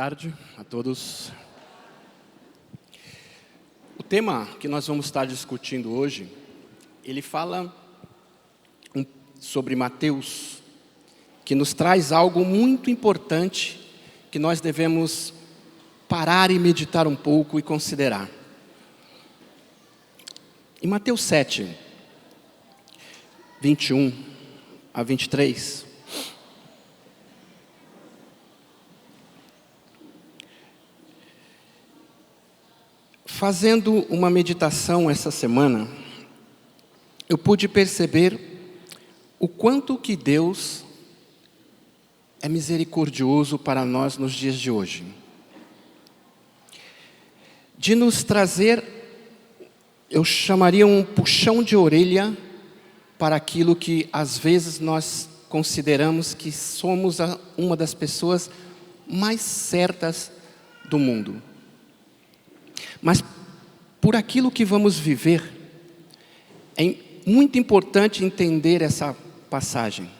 tarde a todos. O tema que nós vamos estar discutindo hoje, ele fala sobre Mateus, que nos traz algo muito importante que nós devemos parar e meditar um pouco e considerar. Em Mateus 7, 21 a 23, fazendo uma meditação essa semana, eu pude perceber o quanto que Deus é misericordioso para nós nos dias de hoje. De nos trazer, eu chamaria um puxão de orelha para aquilo que às vezes nós consideramos que somos uma das pessoas mais certas do mundo. Mas por aquilo que vamos viver, é muito importante entender essa passagem,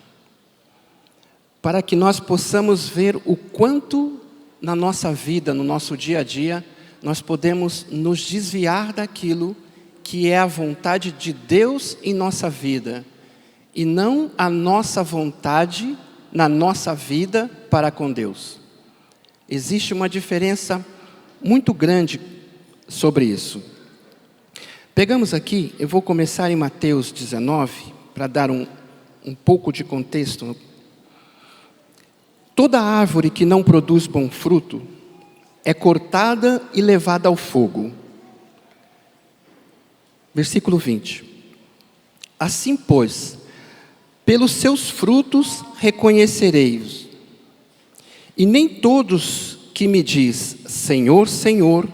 para que nós possamos ver o quanto na nossa vida, no nosso dia a dia, nós podemos nos desviar daquilo que é a vontade de Deus em nossa vida, e não a nossa vontade na nossa vida para com Deus. Existe uma diferença muito grande sobre isso. Pegamos aqui, eu vou começar em Mateus 19, para dar um pouco de contexto. Toda árvore que não produz bom fruto é cortada e levada ao fogo. Versículo 20. Assim, pois, pelos seus frutos reconhecereis-os. E nem todos que me diz, Senhor, Senhor,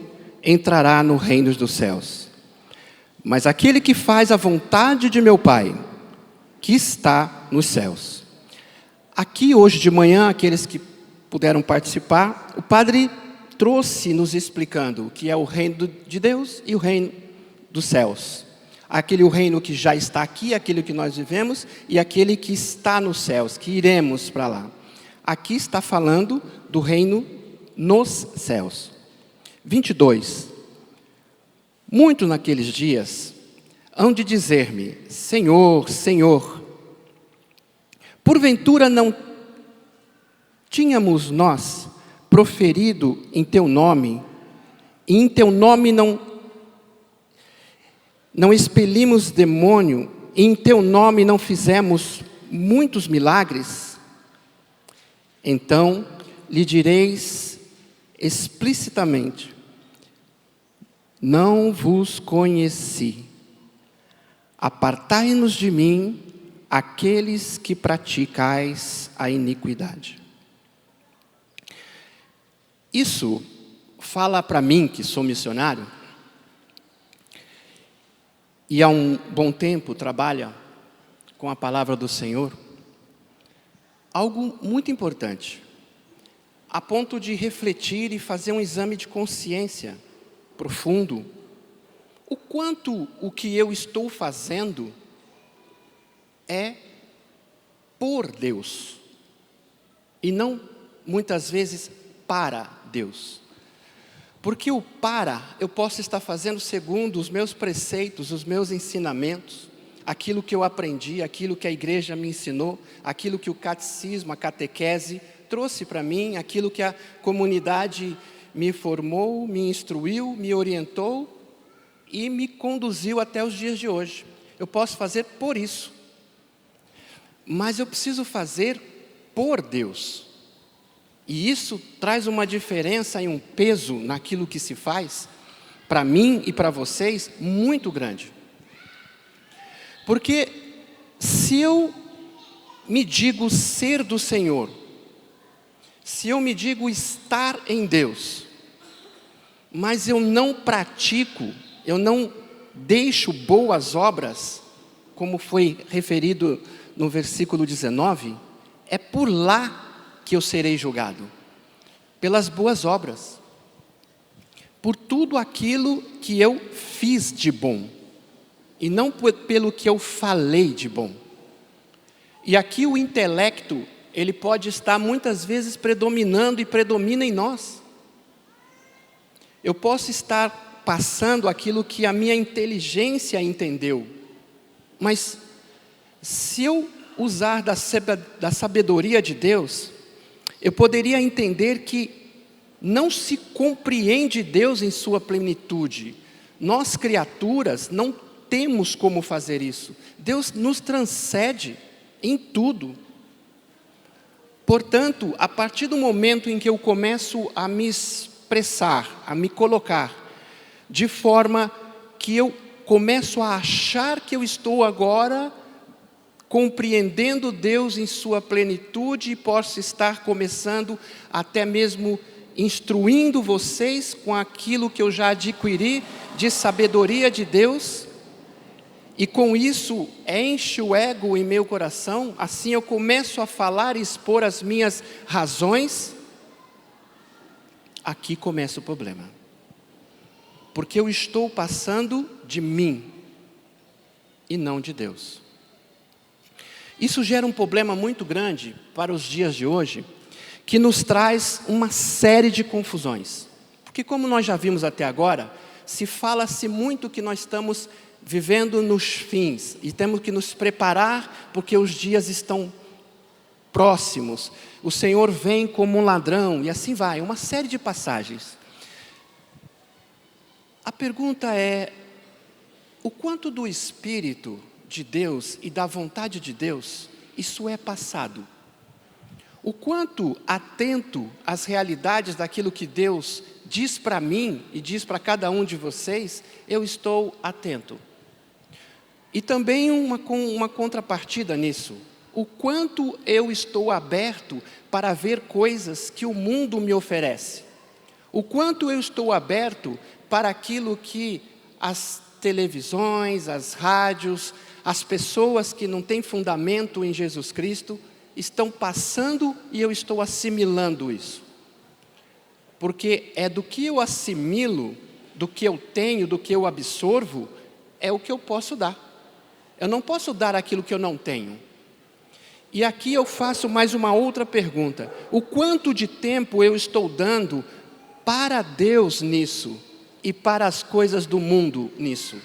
entrará no reino dos céus, mas aquele que faz a vontade de meu Pai, que está nos céus. Aqui hoje de manhã, aqueles que puderam participar, o padre trouxe nos explicando o que é o reino de Deus e o reino dos céus. Aquele o reino que já está aqui, aquele que nós vivemos, e aquele que está nos céus, que iremos para lá. Aqui está falando do reino nos céus. 22. Muito naqueles dias hão de dizer-me, Senhor, Senhor, porventura não tínhamos nós proferido em teu nome, e em teu nome não expelimos demônio, e em teu nome não fizemos muitos milagres? Então lhe direis explicitamente, não vos conheci, apartai-nos de mim, aqueles que praticais a iniquidade. Isso fala para mim, que sou missionário, e há um bom tempo trabalha com a palavra do Senhor, algo muito importante, a ponto de refletir e fazer um exame de consciência profundo, o quanto o que eu estou fazendo é por Deus, e não muitas vezes para Deus. Porque eu posso estar fazendo segundo os meus preceitos, os meus ensinamentos, aquilo que eu aprendi, aquilo que a igreja me ensinou, aquilo que o catecismo, a catequese trouxe para mim, aquilo que a comunidade me formou, me instruiu, me orientou e me conduziu até os dias de hoje. Eu posso fazer por isso, mas eu preciso fazer por Deus. E isso traz uma diferença e um peso naquilo que se faz, para mim e para vocês, muito grande. Porque se eu me digo ser do Senhor, se eu me digo estar em Deus, mas eu não pratico, eu não deixo boas obras, como foi referido no versículo 19, é por lá que eu serei julgado, pelas boas obras, por tudo aquilo que eu fiz de bom, e não pelo que eu falei de bom. E aqui o intelecto, ele pode estar muitas vezes predominando e predomina em nós. Eu posso estar passando aquilo que a minha inteligência entendeu, mas se eu usar da sabedoria de Deus, eu poderia entender que não se compreende Deus em sua plenitude. Nós, criaturas, não temos como fazer isso. Deus nos transcende em tudo. Portanto, a partir do momento em que eu começo a me expressar, a me colocar, de forma que eu começo a achar que eu estou agora compreendendo Deus em sua plenitude e posso estar começando até mesmo instruindo vocês com aquilo que eu já adquiri de sabedoria de Deus, e com isso enche o ego em meu coração, assim eu começo a falar e expor as minhas razões, aqui começa o problema. Porque eu estou passando de mim e não de Deus. Isso gera um problema muito grande para os dias de hoje, que nos traz uma série de confusões. Porque como nós já vimos até agora, se fala-se muito que nós estamos vivendo nos fins e temos que nos preparar porque os dias estão próximos. O Senhor vem como um ladrão e assim vai, uma série de passagens. A pergunta é, o quanto do Espírito de Deus e da vontade de Deus, isso é passado? O quanto atento às realidades daquilo que Deus diz para mim e diz para cada um de vocês, eu estou atento. E também uma contrapartida nisso, o quanto eu estou aberto para ver coisas que o mundo me oferece. O quanto eu estou aberto para aquilo que as televisões, as rádios, as pessoas que não têm fundamento em Jesus Cristo estão passando e eu estou assimilando isso. Porque é do que eu assimilo, do que eu tenho, do que eu absorvo, é o que eu posso dar. Eu não posso dar aquilo que eu não tenho. E aqui eu faço mais uma outra pergunta. O quanto de tempo eu estou dando para Deus nisso e para as coisas do mundo nisso?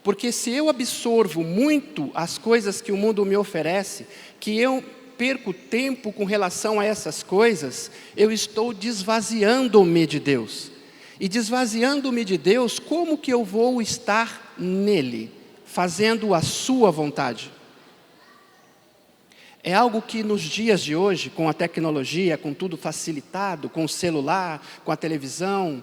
Porque se eu absorvo muito as coisas que o mundo me oferece, que eu perco tempo com relação a essas coisas, eu estou desvaziando-me de Deus. E desvaziando-me de Deus, como que eu vou estar nele, fazendo a sua vontade? É algo que nos dias de hoje, com a tecnologia, com tudo facilitado, com o celular, com a televisão,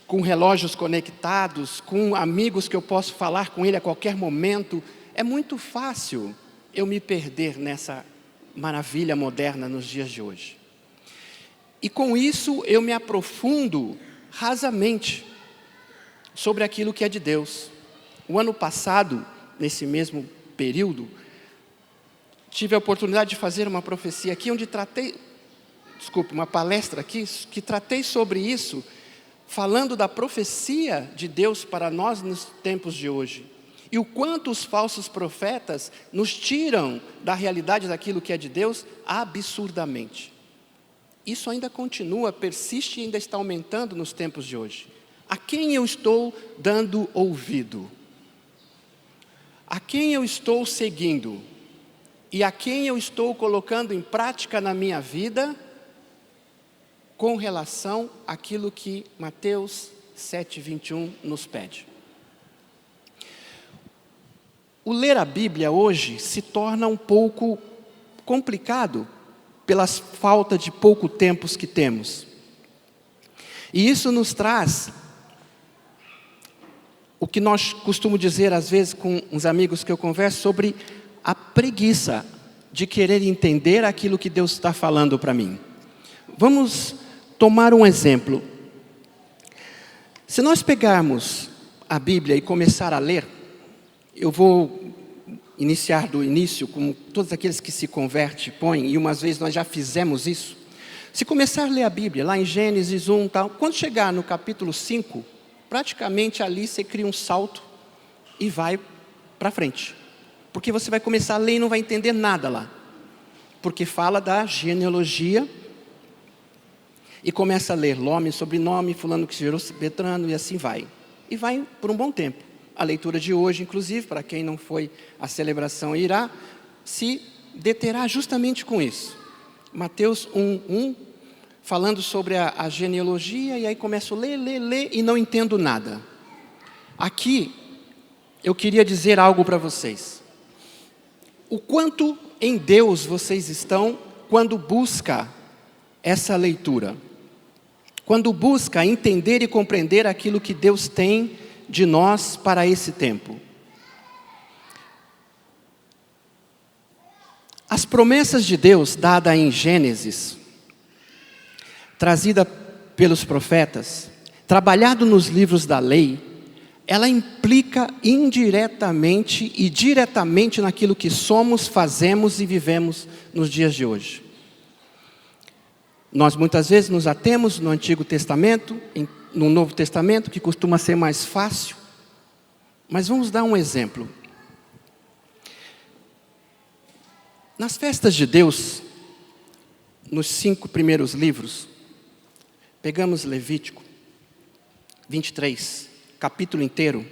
com relógios conectados, com amigos que eu posso falar com ele a qualquer momento, é muito fácil eu me perder nessa maravilha moderna nos dias de hoje. E com isso eu me aprofundo rasamente sobre aquilo que é de Deus. O ano passado, nesse mesmo período, tive a oportunidade de fazer uma profecia aqui, uma palestra aqui, que tratei sobre isso, falando da profecia de Deus para nós nos tempos de hoje. E o quanto os falsos profetas nos tiram da realidade daquilo que é de Deus absurdamente. Isso ainda continua, persiste e ainda está aumentando nos tempos de hoje. A quem eu estou dando ouvido? A quem eu estou seguindo? E a quem eu estou colocando em prática na minha vida com relação àquilo que Mateus 7:21 nos pede? O ler a Bíblia hoje se torna um pouco complicado pela falta de pouco tempo que temos. E isso nos traz o que nós costumamos dizer às vezes com uns amigos que eu converso sobre a preguiça de querer entender aquilo que Deus está falando para mim. Vamos tomar um exemplo. Se nós pegarmos a Bíblia e começar a ler, eu vou iniciar do início, como todos aqueles que se convertem põem, e umas vezes nós já fizemos isso. Se começar a ler a Bíblia, lá em Gênesis 1, tal, quando chegar no capítulo 5, praticamente ali você cria um salto e vai para frente. Porque você vai começar a ler e não vai entender nada lá. Porque fala da genealogia E começa a ler nome, sobrenome, fulano que gerou Beltrano, e assim vai. E vai por um bom tempo. A leitura de hoje, inclusive, para quem não foi à celebração irá, se deterá justamente com isso. Mateus 1:1, falando sobre a genealogia, e aí começo a ler, e não entendo nada. Aqui, eu queria dizer algo para vocês. O quanto em Deus vocês estão quando busca essa leitura. Quando busca entender e compreender aquilo que Deus tem de nós para esse tempo. As promessas de Deus dadas em Gênesis, trazida pelos profetas, trabalhado nos livros da lei, ela implica indiretamente e diretamente naquilo que somos, fazemos e vivemos nos dias de hoje. Nós muitas vezes nos atemos no Antigo Testamento, no Novo Testamento, que costuma ser mais fácil. Mas vamos dar um exemplo. Nas festas de Deus, nos 5 primeiros livros, pegamos Levítico 23, capítulo inteiro.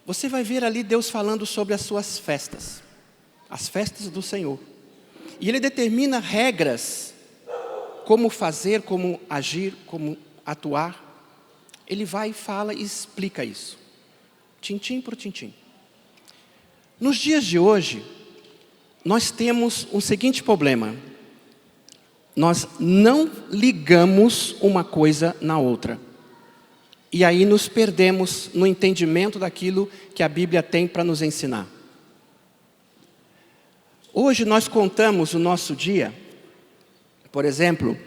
Você vai ver ali Deus falando sobre as suas festas, as festas do Senhor. E Ele determina regras, como fazer, como agir, como atuar. Ele vai e fala e explica isso, tintim por tintim. Nos dias de hoje, nós temos um seguinte problema. Nós não ligamos uma coisa na outra. E aí nos perdemos no entendimento daquilo que a Bíblia tem para nos ensinar. Hoje nós contamos o nosso dia, por exemplo,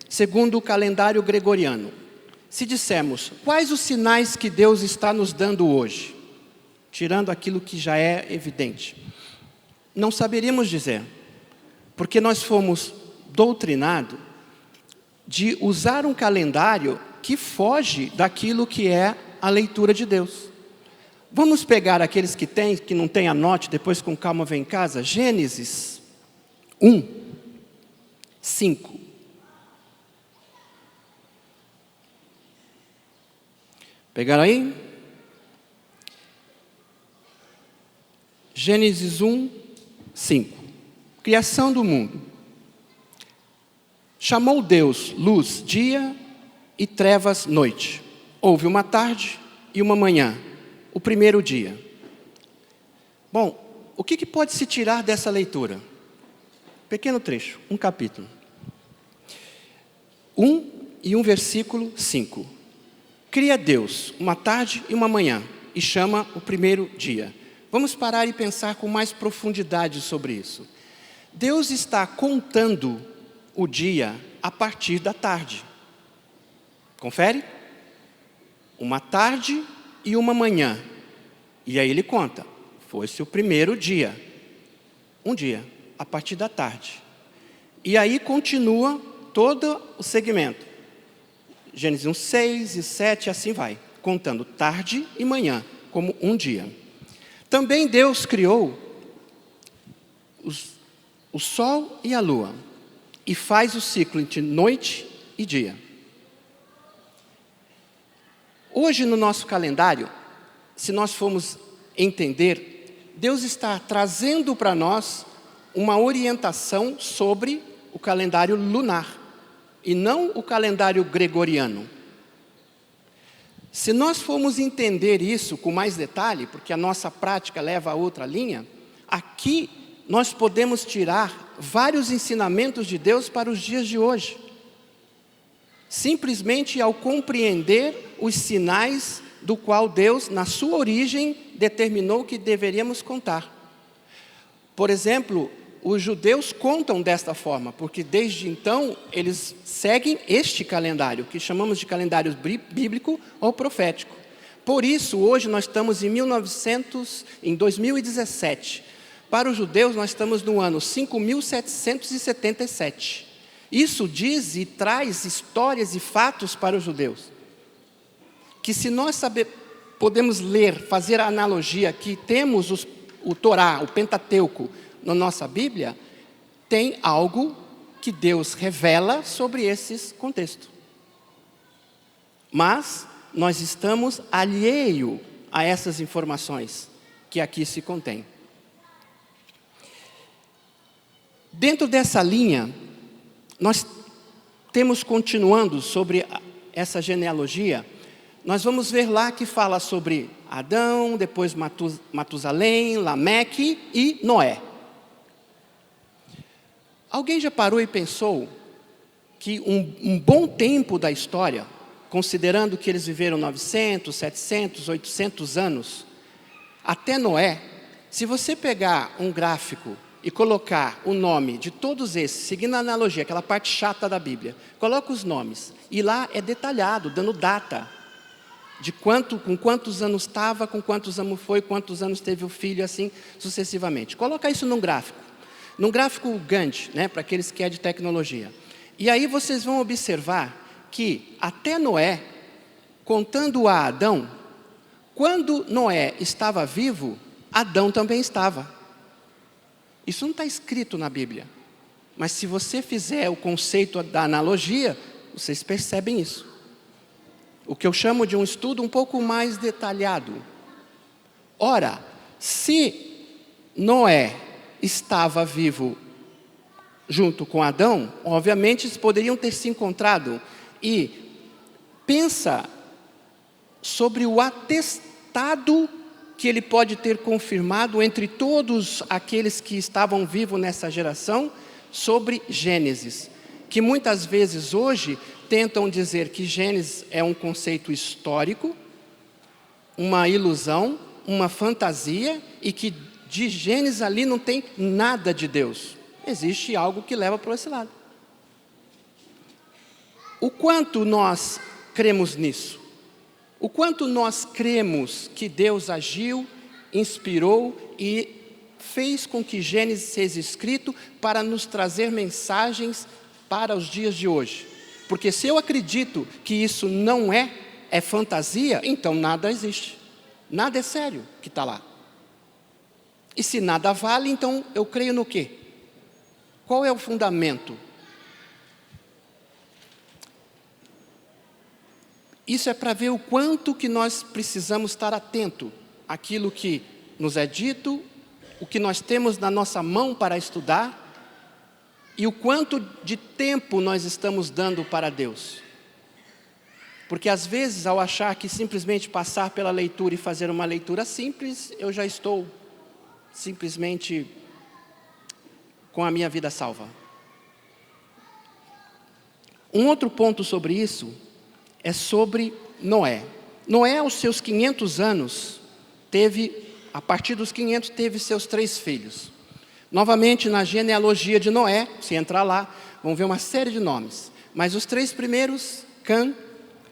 segundo o calendário gregoriano. Se dissermos, quais os sinais que Deus está nos dando hoje? Tirando aquilo que já é evidente. Não saberíamos dizer, porque nós fomos doutrinados de usar um calendário que foge daquilo que é a leitura de Deus. Vamos pegar aqueles que têm, que não têm, anote, depois com calma vem em casa. Gênesis 1:5. Pegaram aí? Gênesis 1:5. Criação do mundo. Chamou Deus luz dia e trevas noite. Houve uma tarde e uma manhã, o primeiro dia. Bom, o que pode se tirar dessa leitura? Pequeno trecho, um capítulo. 1 versículo 5. Cria Deus uma tarde e uma manhã e chama o primeiro dia. Vamos parar e pensar com mais profundidade sobre isso. Deus está contando o dia a partir da tarde. Confere? Uma tarde e uma manhã. E aí ele conta. Foi-se o primeiro dia. Um dia, a partir da tarde. E aí continua todo o segmento. Gênesis 1:6 e 7, assim vai. Contando tarde e manhã, como um dia. Também Deus criou o sol e a lua. E faz o ciclo entre noite e dia. Hoje no nosso calendário, se nós formos entender, Deus está trazendo para nós uma orientação sobre o calendário lunar, e não o calendário gregoriano. Se nós formos entender isso com mais detalhe, porque a nossa prática leva a outra linha, aqui nós podemos tirar vários ensinamentos de Deus para os dias de hoje. Simplesmente ao compreender os sinais do qual Deus, na sua origem, determinou que deveríamos contar. Por exemplo, os judeus contam desta forma, porque desde então eles seguem este calendário, que chamamos de calendário bíblico ou profético. Por isso, hoje nós estamos em 2017. Para os judeus, nós estamos no ano 5.777. Isso diz e traz histórias e fatos para os judeus. Que se nós podemos ler, fazer a analogia que temos o Torá, o Pentateuco, na nossa Bíblia, tem algo que Deus revela sobre esses contextos. Mas nós estamos alheio a essas informações que aqui se contêm. Dentro dessa linha, nós temos, continuando sobre essa genealogia, nós vamos ver lá que fala sobre Adão, depois Matusalém, Lameque e Noé. Alguém já parou e pensou que um bom tempo da história, considerando que eles viveram 900, 700, 800 anos, até Noé, se você pegar um gráfico e colocar o nome de todos esses, seguindo a analogia, aquela parte chata da Bíblia, coloca os nomes, e lá é detalhado, dando data, de com quantos anos estava, com quantos anos foi, quantos anos teve o filho, assim sucessivamente. Coloca isso num gráfico Gantt, né, para aqueles que é de tecnologia. E aí vocês vão observar que até Noé, contando a Adão, quando Noé estava vivo, Adão também estava. Isso não está escrito na Bíblia, mas se você fizer o conceito da analogia, vocês percebem isso. O que eu chamo de um estudo um pouco mais detalhado. Ora, se Noé estava vivo junto com Adão, obviamente eles poderiam ter se encontrado. E pensa sobre o atestado que ele pode ter confirmado entre todos aqueles que estavam vivos nessa geração sobre Gênesis, que muitas vezes hoje tentam dizer que Gênesis é um conceito histórico, uma ilusão, uma fantasia, e que de Gênesis ali não tem nada de Deus. Existe algo que leva para esse lado. O quanto nós cremos nisso? O quanto nós cremos que Deus agiu, inspirou e fez com que Gênesis seja escrito para nos trazer mensagens para os dias de hoje? Porque se eu acredito que isso não é fantasia, então nada existe. Nada é sério que está lá. E se nada vale, então eu creio no quê? Qual é o fundamento? Isso é para ver o quanto que nós precisamos estar atento àquilo que nos é dito, o que nós temos na nossa mão para estudar e o quanto de tempo nós estamos dando para Deus. Porque às vezes, ao achar que simplesmente passar pela leitura e fazer uma leitura simples, eu já estou simplesmente com a minha vida salva. Um outro ponto sobre isso é sobre Noé. Noé, aos seus 500 anos, a partir dos 500, teve seus 3 filhos. Novamente, na genealogia de Noé, se entrar lá, vão ver uma série de nomes. Mas os 3 primeiros, Cã,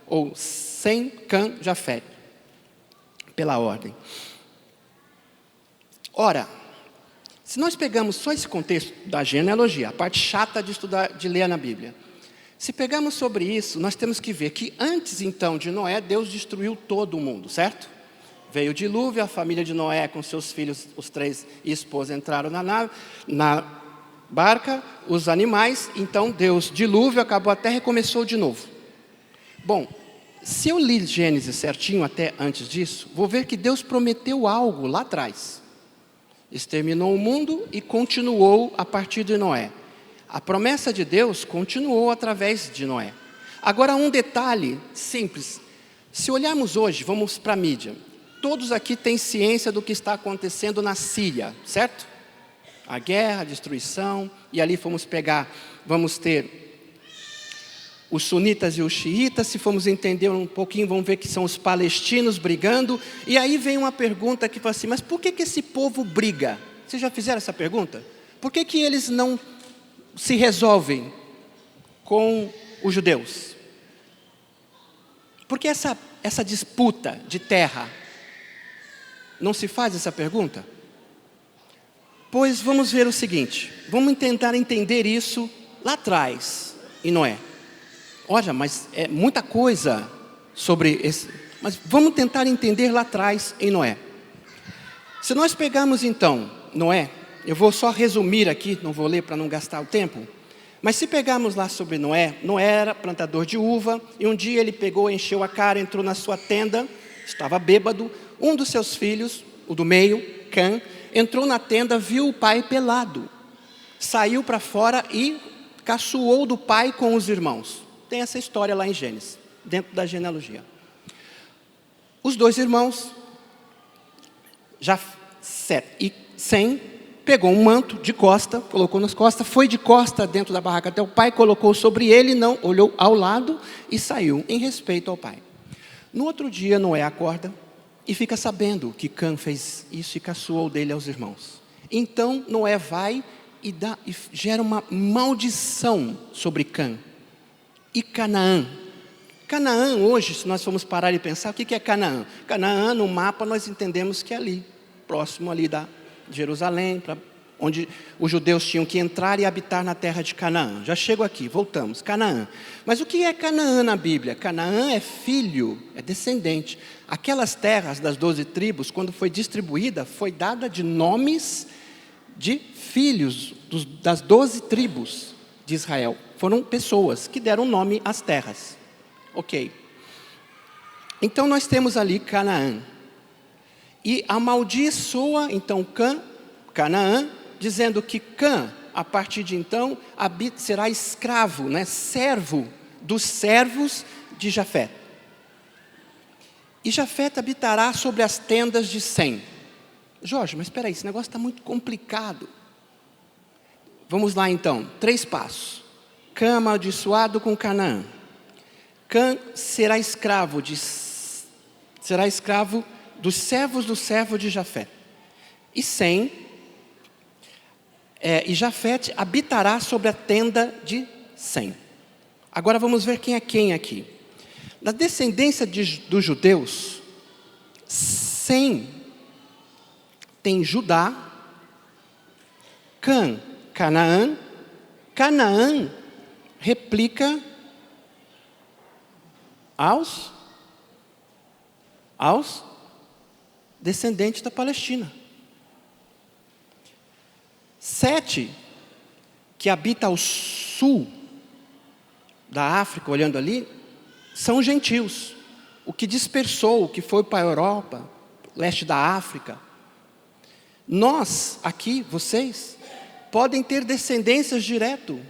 ou Sem, Cã, Jafé, pela ordem. Ora, se nós pegamos só esse contexto da genealogia, a parte chata de estudar, de ler na Bíblia, se pegamos sobre isso, nós temos que ver que antes então de Noé, Deus destruiu todo o mundo, certo? Veio o dilúvio, a família de Noé com seus filhos, os 3 e esposa entraram na barca, os animais, então Deus dilúvio, acabou a terra e começou de novo. Bom, se eu li Gênesis certinho até antes disso, vou ver que Deus prometeu algo lá atrás. Exterminou o mundo e continuou a partir de Noé. A promessa de Deus continuou através de Noé. Agora, um detalhe simples. Se olharmos hoje, vamos para a mídia. Todos aqui têm ciência do que está acontecendo na Síria, certo? A guerra, a destruição, e ali vamos ter os sunitas e os xiitas. Se formos entender um pouquinho, vamos ver que são os palestinos brigando. E aí vem uma pergunta que fala assim, mas por que esse povo briga? Vocês já fizeram essa pergunta? Por que eles não se resolvem com os judeus? Porque essa disputa de terra, não se faz essa pergunta? Pois vamos ver o seguinte, vamos tentar entender isso lá atrás, em Noé. Olha, mas é muita coisa sobre esse, mas vamos tentar entender lá atrás em Noé. Se nós pegarmos então Noé, eu vou só resumir aqui, não vou ler para não gastar o tempo, Mas se pegarmos lá sobre Noé, Noé era plantador de uva, e um dia ele pegou, encheu a cara, entrou na sua tenda, estava bêbado. Um dos seus filhos, o do meio, Cã, entrou na tenda, viu o pai pelado, saiu para fora e caçoou do pai com os irmãos. Tem essa história lá em Gênesis, dentro da genealogia. Os dois irmãos, Jafé e Sem, pegou um manto de costa, colocou nas costas, foi de costa dentro da barraca até o pai, colocou sobre ele, não olhou ao lado e saiu em respeito ao pai. No outro dia, Noé acorda e fica sabendo que Cã fez isso e caçoou dele aos irmãos. Então Noé vai e gera uma maldição sobre Cã e Canaã. Canaã hoje, se nós formos parar e pensar, o que é Canaã? Canaã, no mapa, nós entendemos que é ali, próximo ali da Jerusalém, onde os judeus tinham que entrar e habitar na terra de Canaã. Já chego aqui, voltamos, Canaã. Mas o que é Canaã na Bíblia? Canaã é filho, é descendente. Aquelas terras das 12 tribos, quando foi distribuída, foi dada de nomes de filhos das 12 tribos de Israel. Foram pessoas que deram nome às terras. Ok. Então nós temos ali Canaã. E amaldiçoa então Canaã, dizendo que Cã, a partir de então, será escravo, servo dos servos de Jafé. E Jafé habitará sobre as tendas de Sem. Jorge, mas espera aí, esse negócio está muito complicado. Vamos lá então, 3 passos. Cã amaldiçoado com Canaã. Cã será escravo dos servos do servo de Jafé. E Sem, e Jafé habitará sobre a tenda de Sem. Agora vamos ver quem é quem aqui. Na descendência dos judeus, Sem tem Judá, Cã, Canaã. Canaã replica aos descendentes da Palestina. Sete, que habita ao sul da África, olhando ali, são gentios. O que dispersou, o que foi para a Europa, leste da África. Nós, aqui, vocês, podem ter descendências direto,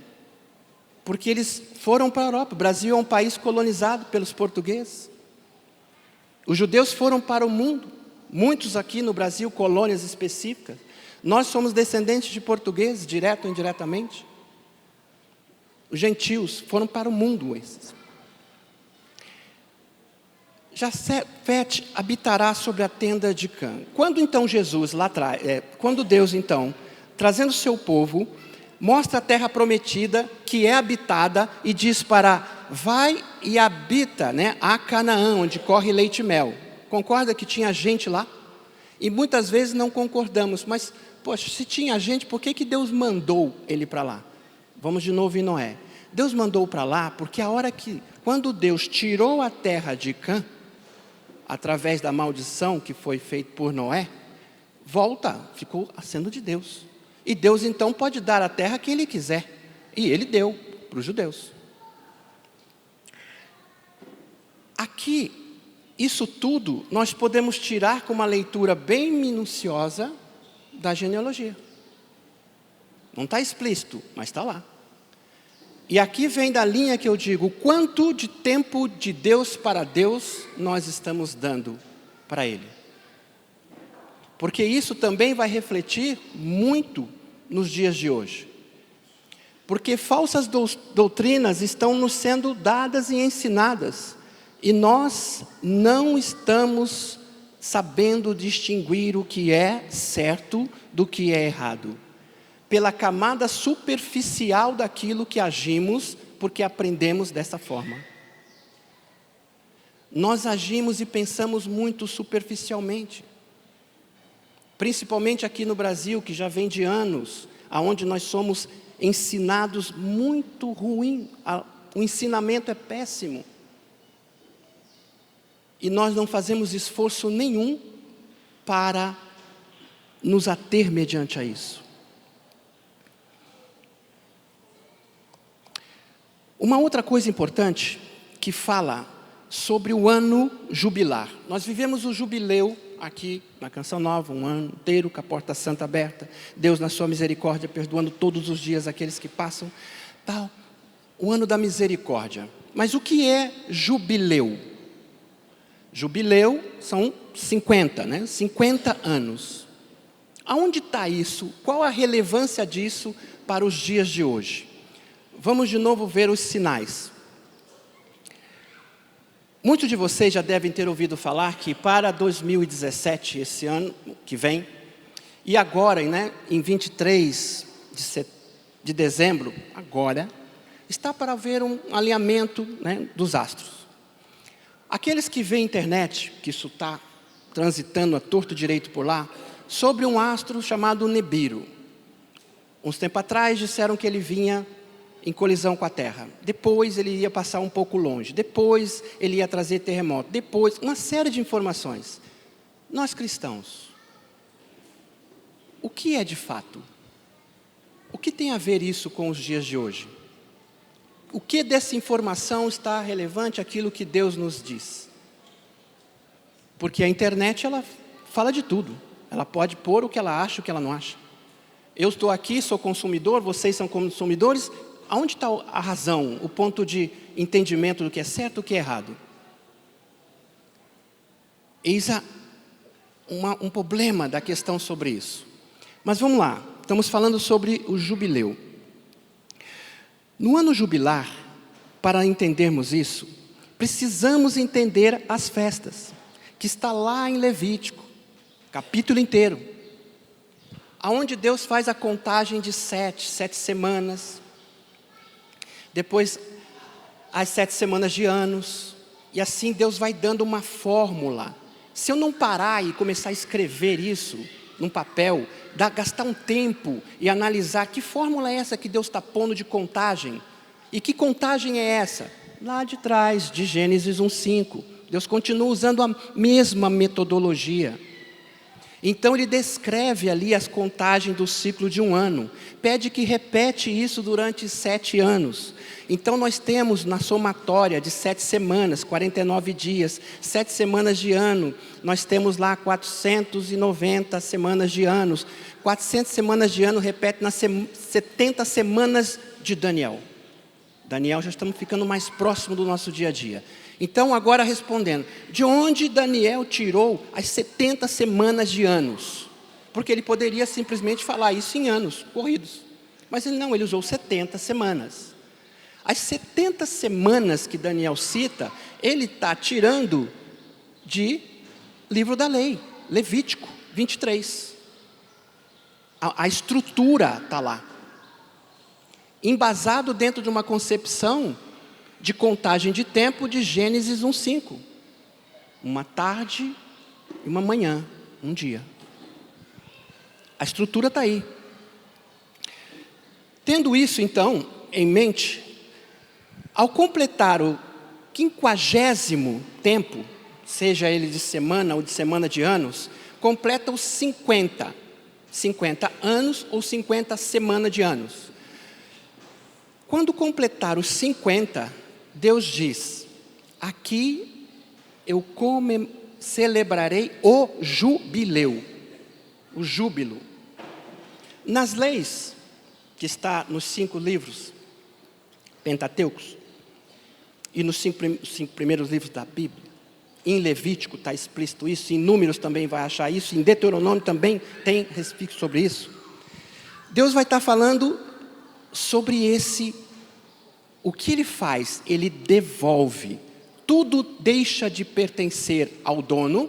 porque eles foram para a Europa. O Brasil é um país colonizado pelos portugueses. Os judeus foram para o mundo. Muitos aqui no Brasil, colônias específicas. Nós somos descendentes de portugueses, direto ou indiretamente. Os gentios foram para o mundo esses. Jafé habitará sobre a tenda de Cã. Quando então Jesus lá atrás, quando Deus então, trazendo o seu povo, mostra a terra prometida que é habitada e diz vai e habita, a Canaã, onde corre leite e mel. Concorda que tinha gente lá? E muitas vezes não concordamos, mas, poxa, se tinha gente, por que Deus mandou ele para lá? Vamos de novo em Noé. Deus mandou para lá porque quando Deus tirou a terra de Cã, através da maldição que foi feita por Noé, ficou sendo de Deus. E Deus então pode dar a terra a quem Ele quiser. E Ele deu para os judeus. Aqui, isso tudo nós podemos tirar com uma leitura bem minuciosa da genealogia. Não está explícito, mas está lá. E aqui vem da linha que eu digo, quanto de tempo de Deus para Deus nós estamos dando para Ele. Porque isso também vai refletir muito nos dias de hoje. Porque falsas doutrinas estão nos sendo dadas e ensinadas. E nós não estamos sabendo distinguir o que é certo do que é errado. Pela camada superficial daquilo que agimos, porque aprendemos dessa forma. Nós agimos e pensamos muito superficialmente. Principalmente aqui no Brasil, que já vem de anos, aonde nós somos ensinados muito ruim, o ensinamento é péssimo. E nós não fazemos esforço nenhum para nos ater mediante a isso. Uma outra coisa importante que fala sobre o ano jubilar. Nós vivemos o jubileu aqui na Canção Nova, um ano inteiro com a porta santa aberta, Deus na sua misericórdia perdoando todos os dias aqueles que passam, tal, o ano da misericórdia. Mas o que é jubileu? Jubileu são 50, né? 50 anos. Aonde está isso? Qual a relevância disso para os dias de hoje? Vamos de novo ver os sinais. Muitos de vocês já devem ter ouvido falar que para 2017, esse ano que vem, e agora, né, em 23 de dezembro, agora, está para haver um alinhamento, né, dos astros. Aqueles que veem internet, que isso está transitando a torto direito por lá, sobre um astro chamado Nibiru. Uns tempos atrás disseram que ele vinha em colisão com a Terra. Depois ele ia passar um pouco longe. Depois ele ia trazer terremoto. Depois, uma série de informações. Nós cristãos, o que é de fato? O que tem a ver isso com os dias de hoje? O que dessa informação está relevante àquilo que Deus nos diz? Porque a internet, ela fala de tudo. Ela pode pôr o que ela acha, o que ela não acha. Eu estou aqui, sou consumidor, vocês são consumidores. Aonde está a razão, o ponto de entendimento do que é certo e o que é errado? Eis um problema da questão sobre isso. Mas vamos lá, estamos falando sobre o jubileu. No ano jubilar, para entendermos isso, precisamos entender as festas, que está lá em Levítico, capítulo inteiro, aonde Deus faz a contagem de 7 semanas, depois as 7 semanas de anos, e assim Deus vai dando uma fórmula. Se eu não parar e começar a escrever isso num papel, gastar um tempo e analisar que fórmula é essa que Deus está pondo de contagem, e que contagem é essa? Lá de trás, de Gênesis 1:5, Deus continua usando a mesma metodologia. Então ele descreve ali as contagens do ciclo de um ano, pede que repete isso durante 7 anos. Então nós temos na somatória de 7 semanas, 49 dias, 7 semanas de ano, nós temos lá 490 semanas de anos, 400 semanas de ano repete nas 70 semanas de Daniel. Daniel, já estamos ficando mais próximo do nosso dia a dia. Então, agora respondendo, de onde Daniel tirou as 70 semanas de anos? Porque ele poderia simplesmente falar isso em anos corridos. Mas ele não, ele usou 70 semanas. As 70 semanas que Daniel cita, ele está tirando de livro da lei, Levítico 23. A estrutura está lá. Embasado dentro de uma concepção de contagem de tempo de Gênesis 1:5. Uma tarde e uma manhã, um dia. A estrutura está aí. Tendo isso, então, em mente, ao completar o 50º tempo, seja ele de semana ou de semana de anos, completa os 50 anos ou 50 semanas de anos. Quando completar os 50, Deus diz, aqui eu celebrarei o jubileu, o júbilo. Nas leis, que está nos 5 livros Pentateucos, e nos 5 primeiros livros da Bíblia, em Levítico está explícito isso, em Números também vai achar isso, em Deuteronômio também tem respeito sobre isso. Deus vai estar falando sobre o que ele faz? Ele devolve. Tudo deixa de pertencer ao dono.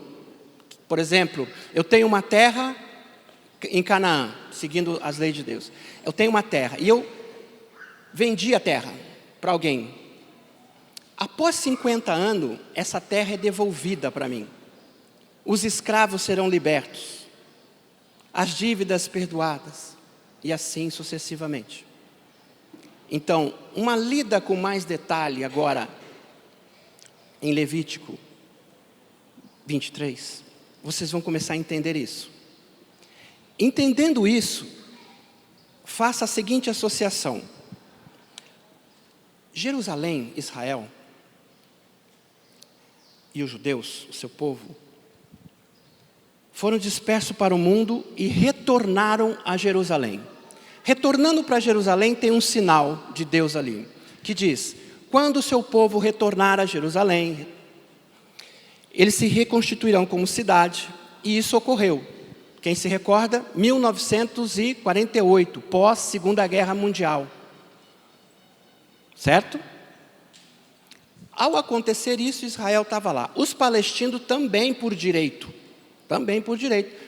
Por exemplo, eu tenho uma terra em Canaã, seguindo as leis de Deus. Eu tenho uma terra e eu vendi a terra para alguém. Após 50 anos, essa terra é devolvida para mim. Os escravos serão libertos. As dívidas perdoadas. E assim sucessivamente. Então, uma lida com mais detalhe agora, em Levítico 23, vocês vão começar a entender isso. Entendendo isso, faça a seguinte associação. Jerusalém, Israel, e os judeus, o seu povo, foram dispersos para o mundo e retornaram a Jerusalém. Retornando para Jerusalém tem um sinal de Deus ali, que diz: quando o seu povo retornar a Jerusalém, eles se reconstituirão como cidade, e isso ocorreu. Quem se recorda? 1948, pós Segunda Guerra Mundial. Certo? Ao acontecer isso, Israel estava lá. Os palestinos também por direito,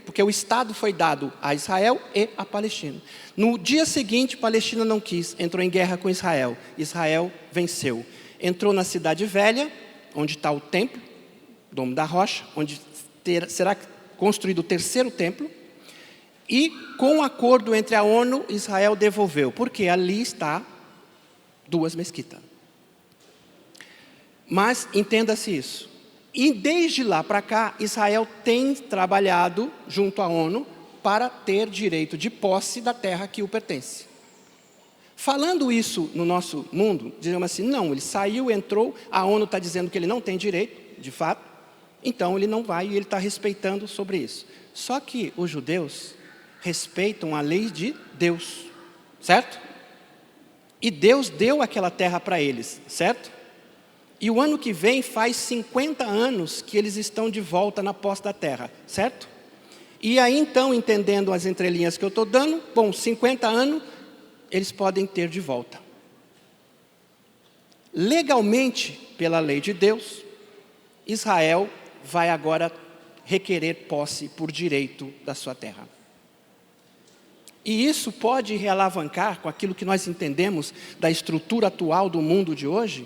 porque o Estado foi dado a Israel e a Palestina. No dia seguinte, a Palestina não quis, entrou em guerra com Israel. Israel venceu. Entrou na Cidade Velha, onde está o templo, Domo da Rocha, onde será construído o terceiro templo. E com o acordo entre a ONU, Israel devolveu, porque ali está 2 mesquitas. Mas entenda-se isso. E desde lá para cá, Israel tem trabalhado junto à ONU para ter direito de posse da terra que o pertence. Falando isso no nosso mundo, dizemos assim: não, ele saiu, entrou, a ONU está dizendo que ele não tem direito, de fato, então ele não vai e ele está respeitando sobre isso. Só que os judeus respeitam a lei de Deus, certo? E Deus deu aquela terra para eles, certo? E o ano que vem faz 50 anos que eles estão de volta na posse da terra, certo? E aí então, entendendo as entrelinhas que eu estou dando, 50 anos, eles podem ter de volta. Legalmente, pela lei de Deus, Israel vai agora requerer posse por direito da sua terra. E isso pode realavancar com aquilo que nós entendemos da estrutura atual do mundo de hoje,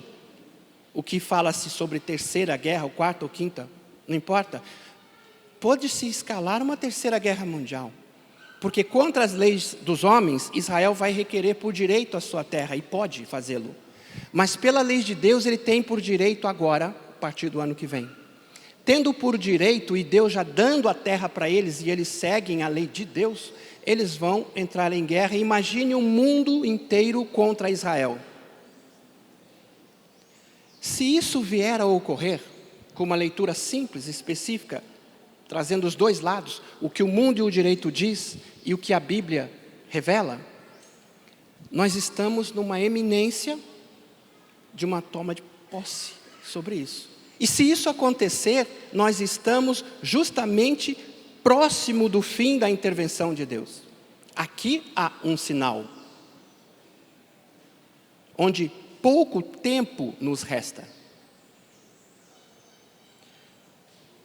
o que fala-se sobre terceira guerra, ou quarta ou quinta, não importa, pode-se escalar uma terceira guerra mundial. Porque contra as leis dos homens, Israel vai requerer por direito a sua terra, e pode fazê-lo. Mas pela lei de Deus, ele tem por direito agora, a partir do ano que vem. Tendo por direito, e Deus já dando a terra para eles, e eles seguem a lei de Deus, eles vão entrar em guerra. Imagine um mundo inteiro contra Israel. Se isso vier a ocorrer, com uma leitura simples, específica, trazendo os dois lados, o que o mundo e o direito diz e o que a Bíblia revela, nós estamos numa eminência de uma toma de posse sobre isso. E se isso acontecer, nós estamos justamente próximo do fim da intervenção de Deus. Aqui há um sinal, onde pouco tempo nos resta.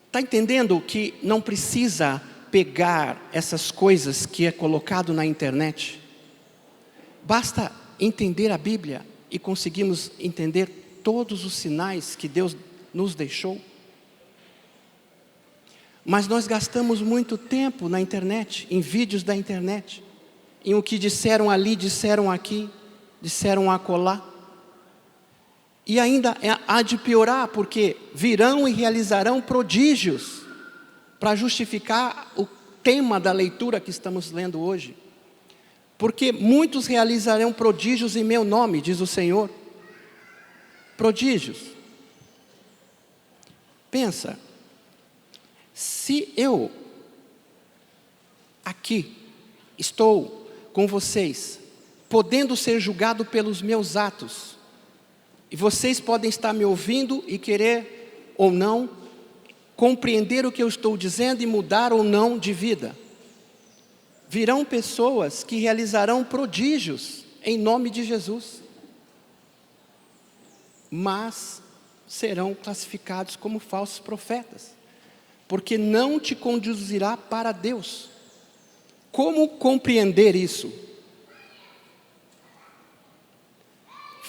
Está entendendo que não precisa pegar essas coisas que é colocado na internet? Basta entender a Bíblia e conseguimos entender todos os sinais que Deus nos deixou. Mas nós gastamos muito tempo na internet, em vídeos da internet, em o que disseram ali, disseram aqui, disseram acolá. E ainda há de piorar, porque virão e realizarão prodígios para justificar o tema da leitura que estamos lendo hoje. Porque muitos realizarão prodígios em meu nome, diz o Senhor. Prodígios. Pensa, se eu aqui estou com vocês, podendo ser julgado pelos meus atos, e vocês podem estar me ouvindo e querer ou não compreender o que eu estou dizendo e mudar ou não de vida. Virão pessoas que realizarão prodígios em nome de Jesus, mas serão classificados como falsos profetas, porque não te conduzirá para Deus. Como compreender isso?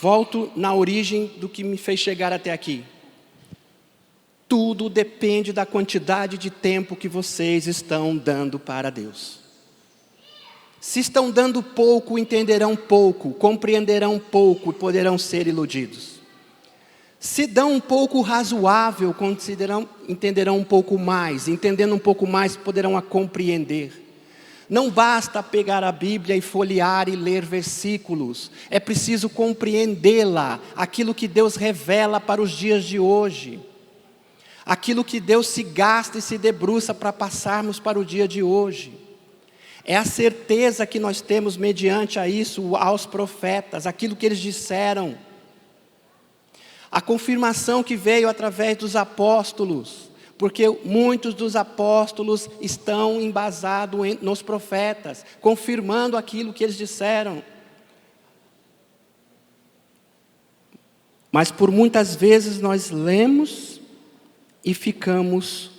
Volto na origem do que me fez chegar até aqui. Tudo depende da quantidade de tempo que vocês estão dando para Deus. Se estão dando pouco, entenderão pouco, compreenderão pouco e poderão ser iludidos. Se dão um pouco razoável, entenderão um pouco mais, entendendo um pouco mais, poderão a compreender. Não basta pegar a Bíblia e folhear e ler versículos. É preciso compreendê-la, aquilo que Deus revela para os dias de hoje. Aquilo que Deus se gasta e se debruça para passarmos para o dia de hoje. É a certeza que nós temos mediante a isso, aos profetas, aquilo que eles disseram. A confirmação que veio através dos apóstolos, porque muitos dos apóstolos estão embasados nos profetas, confirmando aquilo que eles disseram. Mas por muitas vezes nós lemos e ficamos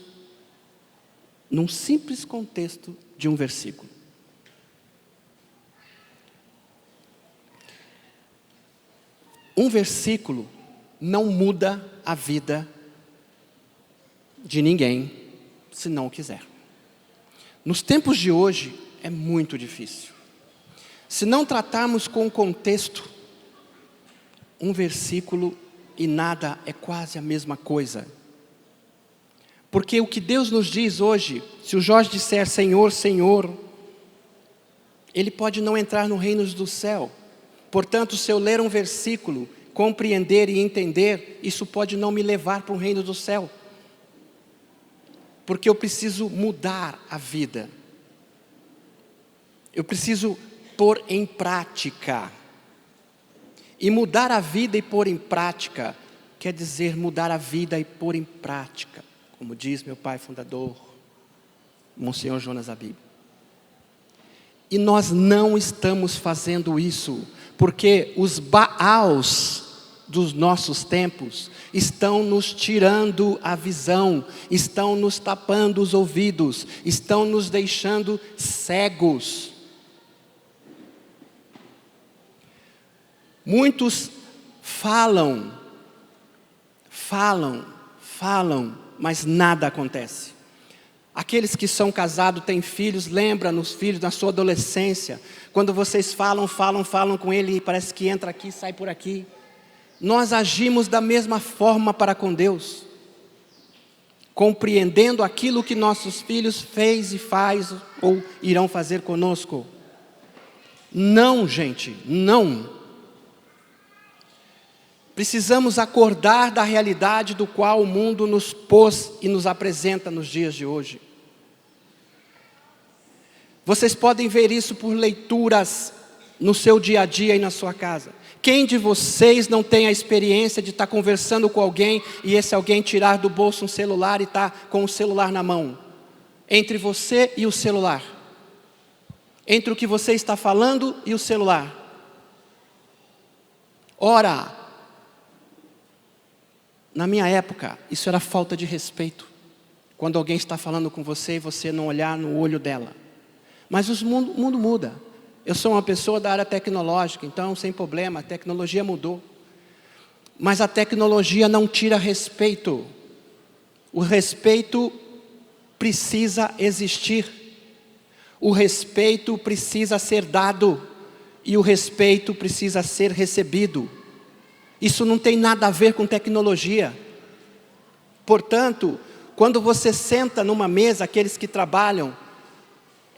num simples contexto de um versículo. Um versículo não muda a vida de ninguém, se não quiser. Nos tempos de hoje, é muito difícil. Se não tratarmos com o contexto, um versículo e nada é quase a mesma coisa. Porque o que Deus nos diz hoje, se o Jorge disser Senhor, Senhor, ele pode não entrar no reino do céu. Portanto, se eu ler um versículo, compreender e entender, isso pode não me levar para o reino do céu. Porque eu preciso mudar a vida. Eu preciso pôr em prática. E mudar a vida e pôr em prática, quer dizer mudar a vida e pôr em prática. Como diz meu pai fundador, Monsenhor Jonas Abib. E nós não estamos fazendo isso, porque os Baals dos nossos tempos estão nos tirando a visão, estão nos tapando os ouvidos, estão nos deixando cegos. Muitos falam, mas nada acontece. Aqueles que são casados, têm filhos, lembra nos filhos na sua adolescência, quando vocês falam com ele e parece que entra aqui, sai por aqui. Nós agimos da mesma forma para com Deus, compreendendo aquilo que nossos filhos fez e faz ou irão fazer conosco. Não, gente, não. Precisamos acordar da realidade do qual o mundo nos pôs e nos apresenta nos dias de hoje. Vocês podem ver isso por leituras no seu dia a dia e na sua casa. Quem de vocês não tem a experiência de estar conversando com alguém e esse alguém tirar do bolso um celular e estar com o celular na mão? Entre você e o celular. Entre o que você está falando e o celular. Ora, na minha época, isso era falta de respeito. Quando alguém está falando com você e você não olhar no olho dela. Mas o mundo muda. Eu sou uma pessoa da área tecnológica, então sem problema, a tecnologia mudou. Mas a tecnologia não tira respeito. O respeito precisa existir. O respeito precisa ser dado. E o respeito precisa ser recebido. Isso não tem nada a ver com tecnologia. Portanto, quando você senta numa mesa, aqueles que trabalham,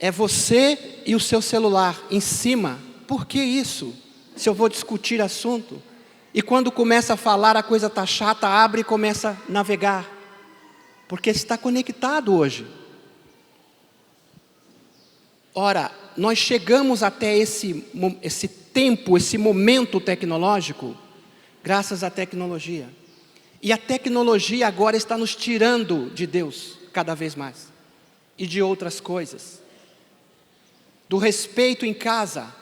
é você e o seu celular em cima. Por que isso? Se eu vou discutir assunto. E quando começa a falar, a coisa está chata, abre e começa a navegar. Porque está conectado hoje. Ora, nós chegamos até esse tempo, esse momento tecnológico, graças à tecnologia. E a tecnologia agora está nos tirando de Deus, cada vez mais. E de outras coisas. Do respeito em casa,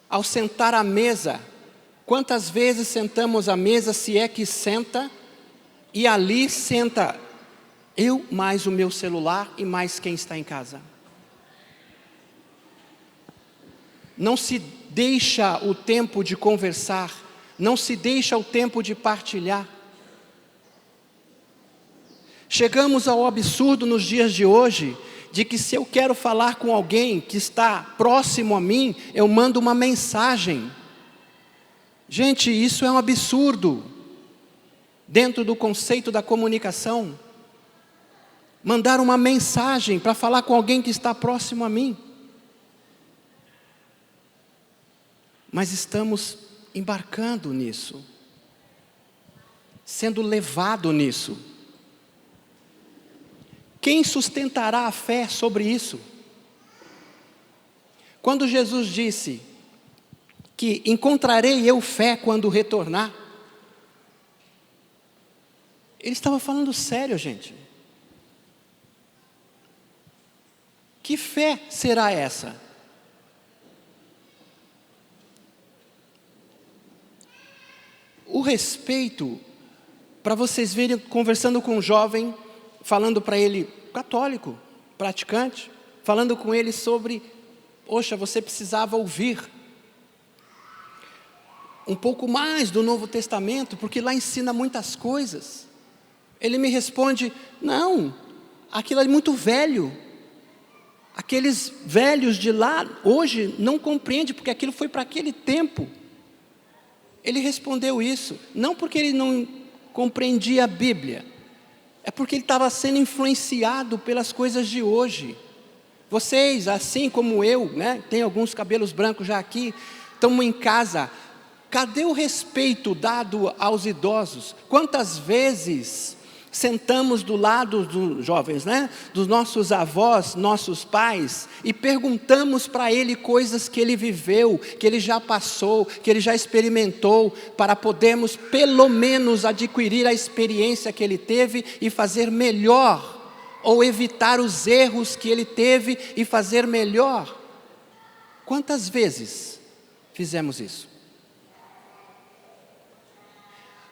ao sentar à mesa. Quantas vezes sentamos à mesa, se é que senta, e ali senta eu mais o meu celular e mais quem está em casa. Não se deixa o tempo de conversar, não se deixa o tempo de partilhar. Chegamos ao absurdo nos dias de hoje, de que se eu quero falar com alguém que está próximo a mim, eu mando uma mensagem. Gente, isso é um absurdo, dentro do conceito da comunicação. Mandar uma mensagem para falar com alguém que está próximo a mim. mas estamos embarcando nisso, sendo levado nisso. Quem sustentará a fé sobre isso? Quando Jesus disse que encontrarei eu fé quando retornar, Ele estava falando sério, gente. Que fé será essa? O respeito, para vocês verem, conversando com um jovem, falando para ele, católico, praticante, falando com ele sobre, poxa, você precisava ouvir um pouco mais do Novo Testamento, porque lá ensina muitas coisas. Ele me responde, não, aquilo é muito velho. Aqueles velhos de lá, hoje, não compreendem, porque aquilo foi para aquele tempo. Ele respondeu isso, não porque ele não compreendia a Bíblia, é porque ele estava sendo influenciado pelas coisas de hoje. Vocês, assim como eu, né, tem alguns cabelos brancos já aqui, estamos em casa, cadê o respeito dado aos idosos? Quantas vezes sentamos do lado dos jovens, né, dos nossos avós, nossos pais, e perguntamos para ele coisas que ele viveu, que ele já passou, que ele já experimentou, para podermos pelo menos adquirir a experiência que ele teve e fazer melhor, ou evitar os erros que ele teve e fazer melhor. Quantas vezes fizemos isso?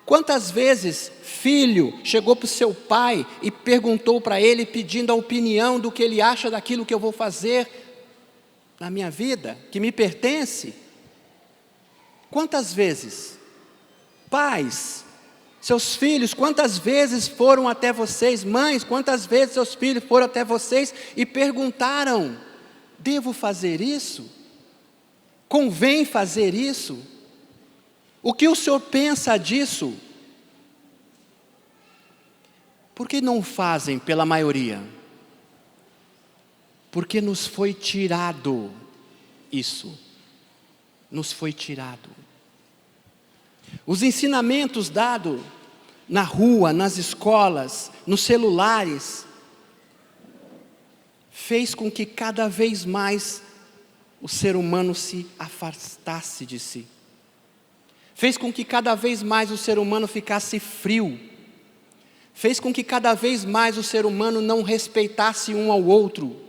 Quantas vezes filho chegou para o seu pai e perguntou para ele, pedindo a opinião do que ele acha daquilo que eu vou fazer na minha vida, que me pertence? Quantas vezes? Pais, seus filhos, quantas vezes foram até vocês? Mães, quantas vezes seus filhos foram até vocês e perguntaram, devo fazer isso? Convém fazer isso? O que o senhor pensa disso? Por que não fazem pela maioria? Porque nos foi tirado isso. Nos foi tirado. Os ensinamentos dados na rua, nas escolas, nos celulares, fez com que cada vez mais o ser humano se afastasse de si. Fez com que cada vez mais o ser humano ficasse frio. Fez com que cada vez mais o ser humano não respeitasse um ao outro.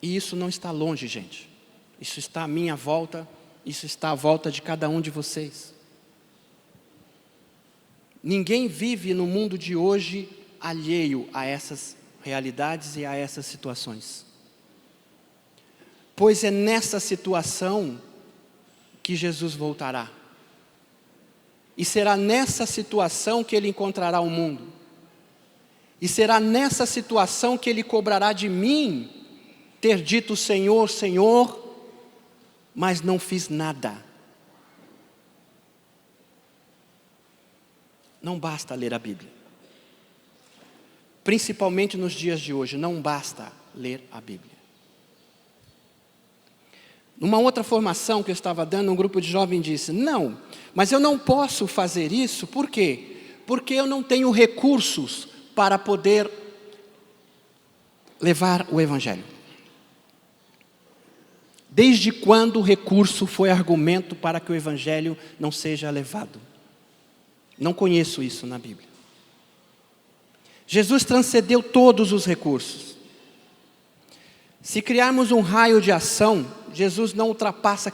E isso não está longe, gente. Isso está à minha volta, isso está à volta de cada um de vocês. Ninguém vive no mundo de hoje alheio a essas realidades e a essas situações. Pois é nessa situação que Jesus voltará. E será nessa situação que Ele encontrará o mundo. E será nessa situação que Ele cobrará de mim, ter dito Senhor, Senhor, mas não fiz nada. Não basta ler a Bíblia. Principalmente nos dias de hoje, não basta ler a Bíblia. Numa outra formação que eu estava dando, um grupo de jovens disse, não, mas eu não posso fazer isso, por quê? Porque eu não tenho recursos para poder levar o Evangelho. Desde quando o recurso foi argumento para que o Evangelho não seja levado? Não conheço isso na Bíblia. Jesus transcendeu todos os recursos. Se criarmos um raio de ação, Jesus não ultrapassa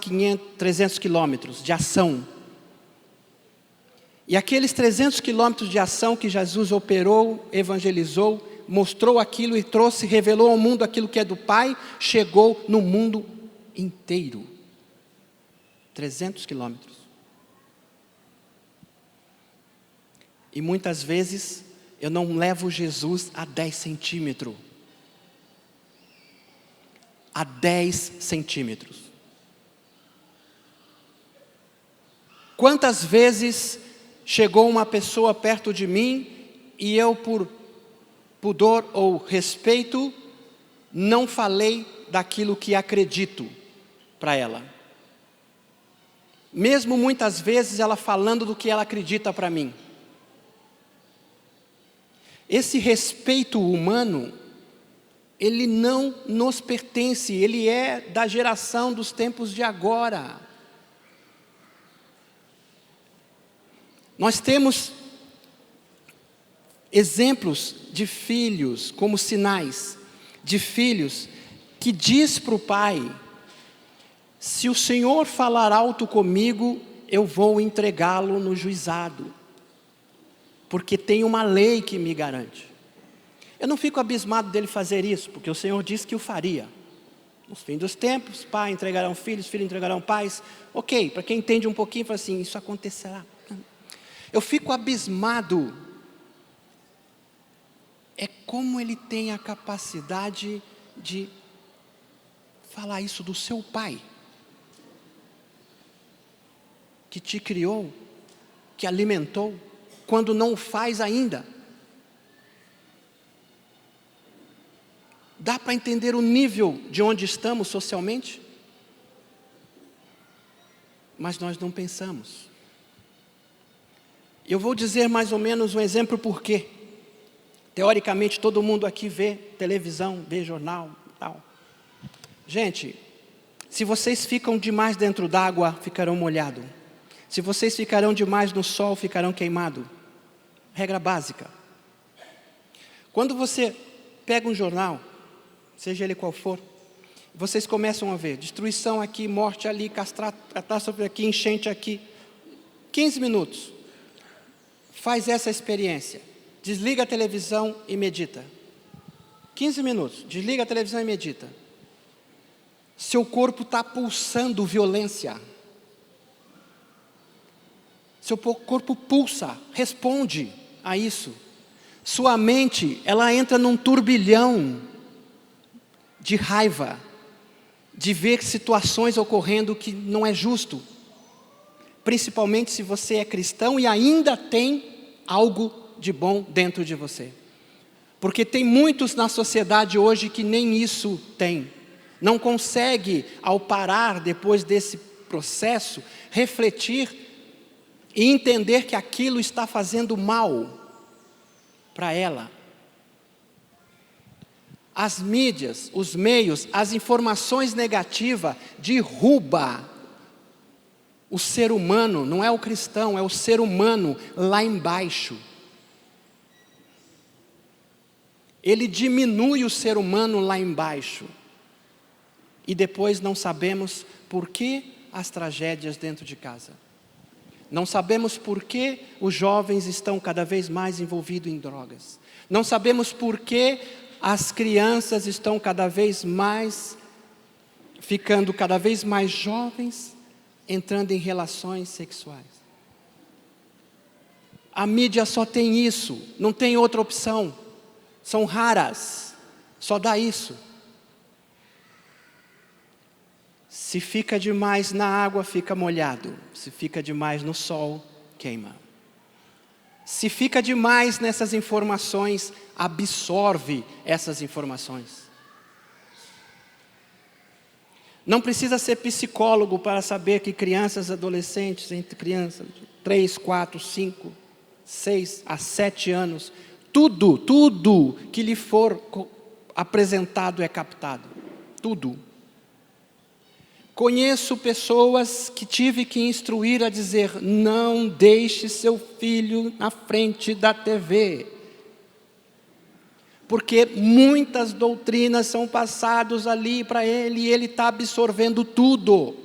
300 quilômetros de ação. E aqueles 300 quilômetros de ação que Jesus operou, evangelizou, mostrou aquilo e trouxe, revelou ao mundo aquilo que é do Pai, chegou no mundo inteiro. 300 quilômetros. E muitas vezes eu não levo Jesus a 10 centímetros. A 10 centímetros. Quantas vezes chegou uma pessoa perto de mim e eu, por pudor ou respeito, não falei daquilo que acredito para ela. Mesmo muitas vezes ela falando do que ela acredita para mim. Esse respeito humano, ele não nos pertence, ele é da geração dos tempos de agora. Nós temos exemplos de filhos, como sinais, de filhos que diz para o pai: se o Senhor falar alto comigo, eu vou entregá-lo no juizado, porque tem uma lei que me garante. Eu não fico abismado dele fazer isso, porque o Senhor disse que o faria. Nos fins dos tempos, pai entregarão filhos, filhos entregarão pais. Ok, para quem entende um pouquinho, fala assim, isso acontecerá. Eu fico abismado, é como ele tem a capacidade de falar isso do seu pai, que te criou, que alimentou, quando não o faz ainda. Dá para entender o nível de onde estamos socialmente? Mas nós não pensamos. Eu vou dizer mais ou menos um exemplo por quê. Teoricamente todo mundo aqui vê televisão, vê jornal e tal. Gente, se vocês ficam demais dentro d'água, ficarão molhados. Se vocês ficarão demais no sol, ficarão queimados. Regra básica. Quando você pega um jornal, seja ele qual for, vocês começam a ver destruição aqui, morte ali, catástrofe aqui, enchente aqui. 15 minutos. Faz essa experiência. Desliga a televisão e medita. 15 minutos. Desliga a televisão e medita. Seu corpo está pulsando violência. Seu corpo pulsa, responde a isso. Sua mente, ela entra num turbilhão de raiva, de ver situações ocorrendo que não é justo. Principalmente se você é cristão e ainda tem algo de bom dentro de você. Porque tem muitos na sociedade hoje que nem isso tem. Não consegue, ao parar depois desse processo, refletir e entender que aquilo está fazendo mal para ela. As mídias, os meios, as informações negativas derrubam o ser humano, não é o cristão, é o ser humano lá embaixo. Ele diminui o ser humano lá embaixo. E depois não sabemos por que as tragédias dentro de casa. Não sabemos por que os jovens estão cada vez mais envolvidos em drogas. Não sabemos por que as crianças estão ficando cada vez mais jovens, entrando em relações sexuais. A mídia só tem isso, não tem outra opção. São raras, só dá isso. Se fica demais na água, fica molhado. Se fica demais no sol, queima. Se fica demais nessas informações, absorve essas informações. Não precisa ser psicólogo para saber que crianças, adolescentes, entre crianças de 3, 4, 5, 6 a 7 anos, tudo que lhe for apresentado é captado. Tudo. Conheço pessoas que tive que instruir a dizer, não deixe seu filho na frente da TV. Porque muitas doutrinas são passadas ali para ele e ele está absorvendo tudo.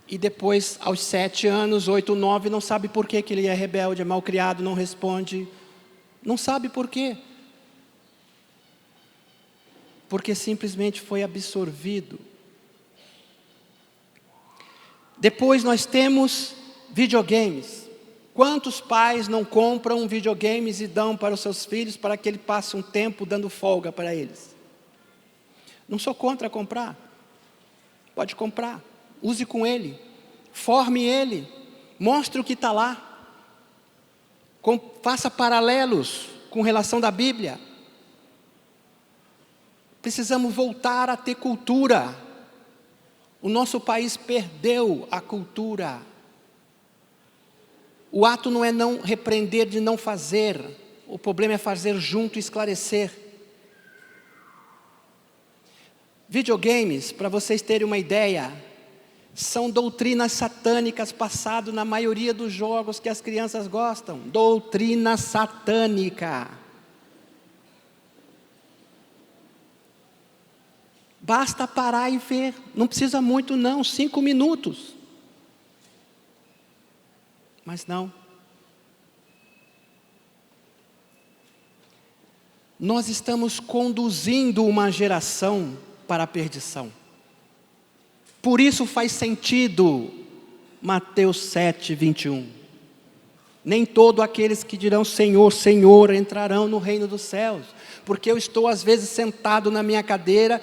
E depois, aos 7 anos, 8, 9, não sabe por que ele é rebelde, é malcriado, não responde. Não sabe por quê. Porque simplesmente foi absorvido. Depois nós temos videogames. Quantos pais não compram videogames e dão para os seus filhos para que ele passe um tempo dando folga para eles? Não sou contra comprar. Pode comprar. Use com ele. Forme ele. Mostre o que está lá. Faça paralelos com relação da Bíblia. Precisamos voltar a ter cultura. O nosso país perdeu a cultura. O ato não é não repreender de não fazer. O problema é fazer junto e esclarecer. Videogames, para vocês terem uma ideia, são doutrinas satânicas passadas na maioria dos jogos que as crianças gostam. Doutrina satânica. Basta parar e ver. Não precisa muito não, 5 minutos. Mas não. Nós estamos conduzindo uma geração para a perdição. Por isso faz sentido Mateus 7, 21. Nem todos aqueles que dirão Senhor, Senhor entrarão no reino dos céus. Porque eu estou às vezes sentado na minha cadeira,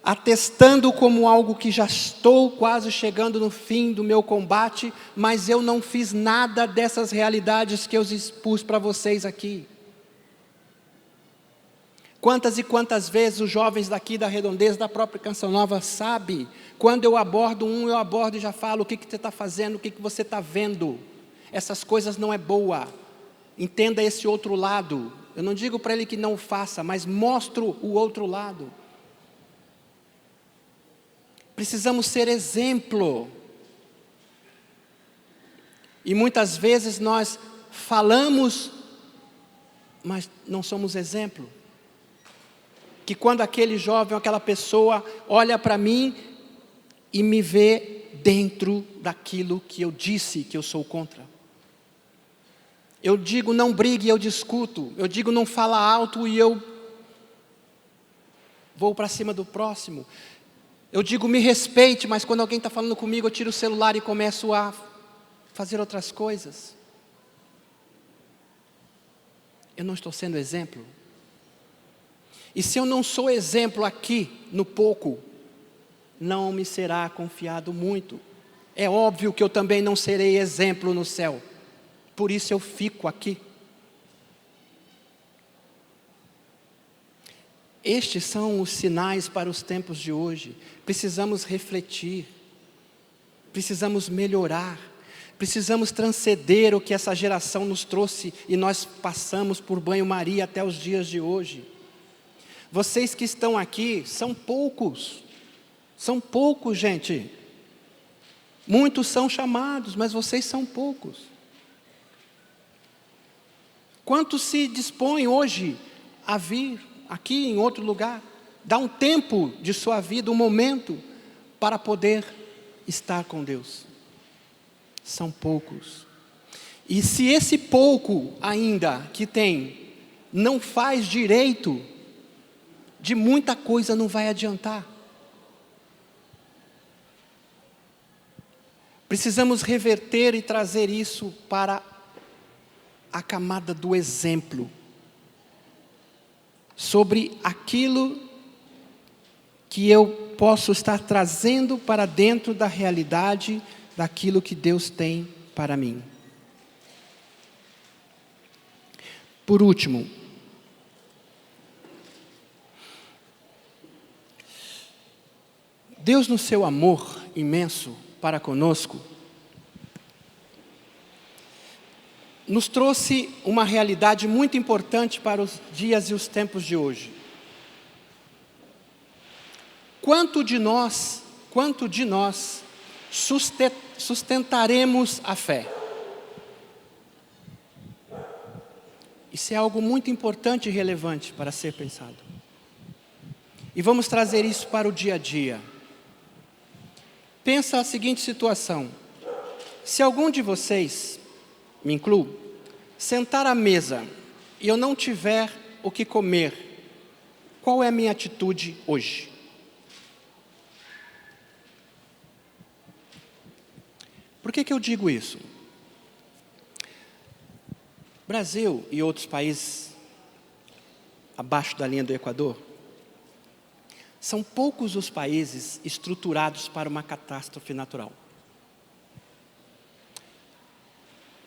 atestando como algo que já estou quase chegando no fim do meu combate, mas eu não fiz nada dessas realidades que eu expus para vocês aqui. Quantas e quantas vezes os jovens daqui da Redondeza, da própria Canção Nova, sabem, quando eu abordo eu abordo e já falo, o que você está fazendo, o que você está vendo, essas coisas não é boa, entenda esse outro lado, eu não digo para ele que não faça, mas mostro o outro lado. Precisamos ser exemplo, e muitas vezes nós falamos, mas não somos exemplo. Que quando aquele jovem, aquela pessoa olha para mim e me vê dentro daquilo que eu disse que eu sou contra. Eu digo não brigue, eu discuto. Eu digo não fala alto e eu vou para cima do próximo. Eu digo me respeite, mas quando alguém está falando comigo eu tiro o celular e começo a fazer outras coisas. Eu não estou sendo exemplo. E se eu não sou exemplo aqui, no pouco, não me será confiado muito. É óbvio que eu também não serei exemplo no céu. Por isso eu fico aqui. Estes são os sinais para os tempos de hoje. Precisamos refletir. Precisamos melhorar. Precisamos transcender o que essa geração nos trouxe e nós passamos por banho-maria até os dias de hoje. Vocês que estão aqui são poucos, gente. Muitos são chamados, mas vocês são poucos. Quantos se dispõem hoje a vir aqui em outro lugar? Dá um tempo de sua vida, um momento, para poder estar com Deus. São poucos. E se esse pouco ainda que tem, não faz direito, de muita coisa não vai adiantar. Precisamos reverter e trazer isso para a camada do exemplo. Sobre aquilo que eu posso estar trazendo para dentro da realidade daquilo que Deus tem para mim. Por último, Deus, no seu amor imenso para conosco, nos trouxe uma realidade muito importante para os dias e os tempos de hoje. Quanto de nós sustentaremos a fé? Isso é algo muito importante e relevante para ser pensado. E vamos trazer isso para o dia a dia. Pensa a seguinte situação: se algum de vocês, me incluo, sentar à mesa e eu não tiver o que comer, qual é a minha atitude hoje? Por que eu digo isso? Brasil e outros países abaixo da linha do Equador, são poucos os países estruturados para uma catástrofe natural.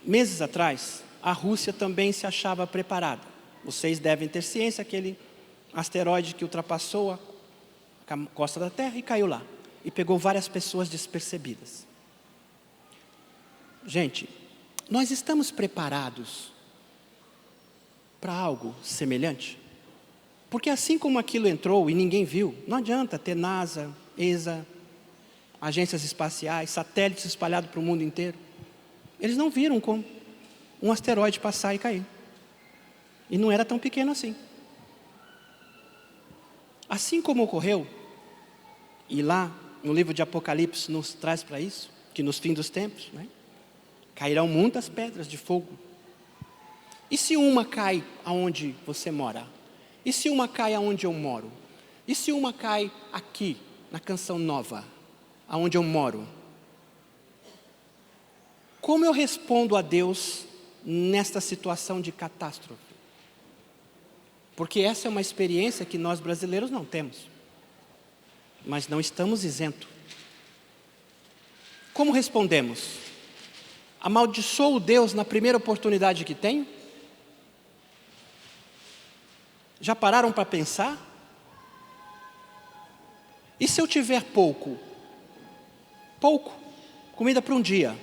Meses atrás, a Rússia também se achava preparada. Vocês devem ter ciência que asteroide que ultrapassou a costa da Terra e caiu lá. E pegou várias pessoas despercebidas. Gente, nós estamos preparados para algo semelhante? Porque assim como aquilo entrou e ninguém viu, não adianta ter NASA, ESA, agências espaciais, satélites espalhados para o mundo inteiro. Eles não viram como um asteroide passar e cair. E não era tão pequeno assim. Assim como ocorreu, e lá no livro de Apocalipse nos traz para isso, que nos fins dos tempos, cairão muitas pedras de fogo. E se uma cai aonde você mora? E se uma cai aonde eu moro? E se uma cai aqui, na Canção Nova, aonde eu moro? Como eu respondo a Deus nesta situação de catástrofe? Porque essa é uma experiência que nós brasileiros não temos. Mas não estamos isentos. Como respondemos? Amaldiçoo Deus na primeira oportunidade que tenho? Já pararam para pensar? E se eu tiver pouco? Pouco, comida para um dia.